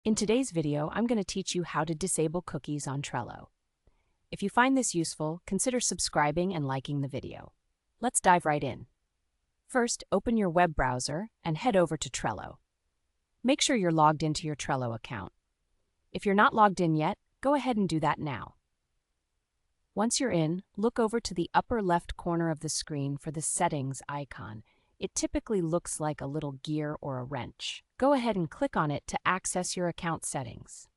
In today's video, I'm going to teach you how to disable cookies on Trello. If you find this useful, consider subscribing and liking the video. Let's dive right in. First, open your web browser and head over to Trello. Make sure you're logged into your Trello account. If you're not logged in yet, go ahead and do that now. Once you're in, look over to the upper left corner of the screen for the Settings icon. It typically looks like a little gear or a wrench. Go ahead and click on it to access your account settings.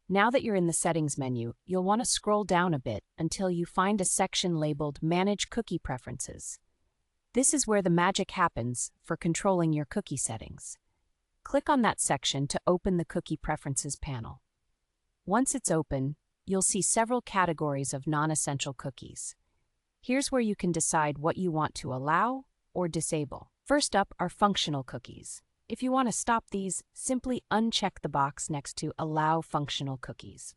Now that you're in the Settings menu, you'll want to scroll down a bit until you find a section labeled Manage Cookie Preferences. This is where the magic happens for controlling your cookie settings. Click on that section to open the Cookie Preferences panel. Once it's open, you'll see several categories of non-essential cookies. Here's where you can decide what you want to allow or disable. First up are functional cookies. If you want to stop these, simply uncheck the box next to Allow Functional Cookies.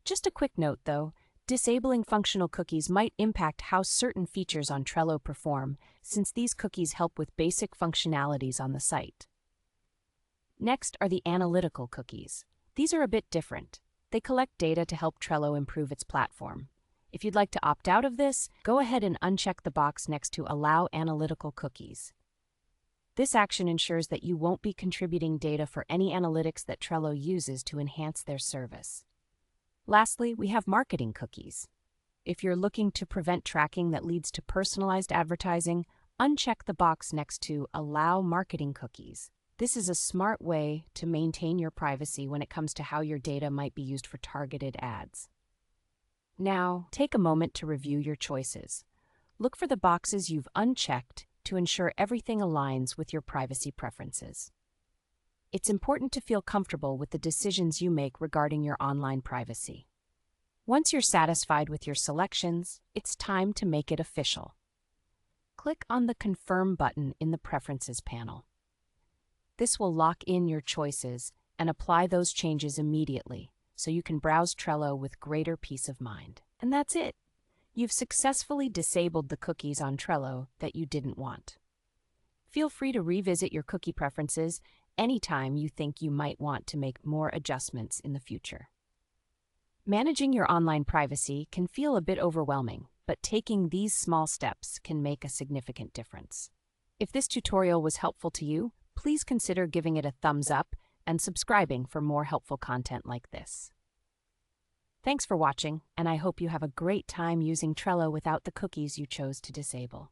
Just a quick note though, disabling functional cookies might impact how certain features on Trello perform, since these cookies help with basic functionalities on the site. Next are the analytical cookies. These are a bit different. They collect data to help Trello improve its platform. If you'd like to opt out of this, go ahead and uncheck the box next to Allow Analytical Cookies. This action ensures that you won't be contributing data for any analytics that Trello uses to enhance their service. Lastly, we have marketing cookies. If you're looking to prevent tracking that leads to personalized advertising, uncheck the box next to Allow Marketing Cookies. This is a smart way to maintain your privacy when it comes to how your data might be used for targeted ads. Now, take a moment to review your choices. Look for the boxes you've unchecked to ensure everything aligns with your privacy preferences. It's important to feel comfortable with the decisions you make regarding your online privacy. Once you're satisfied with your selections, it's time to make it official. Click on the Confirm button in the Preferences panel. This will lock in your choices and apply those changes immediately, so you can browse Trello with greater peace of mind. And that's it. You've successfully disabled the cookies on Trello that you didn't want. Feel free to revisit your cookie preferences anytime you think you might want to make more adjustments in the future. Managing your online privacy can feel a bit overwhelming, but taking these small steps can make a significant difference. If this tutorial was helpful to you, please consider giving it a thumbs up and subscribing for more helpful content like this. Thanks for watching, and I hope you have a great time using Trello without the cookies you chose to disable.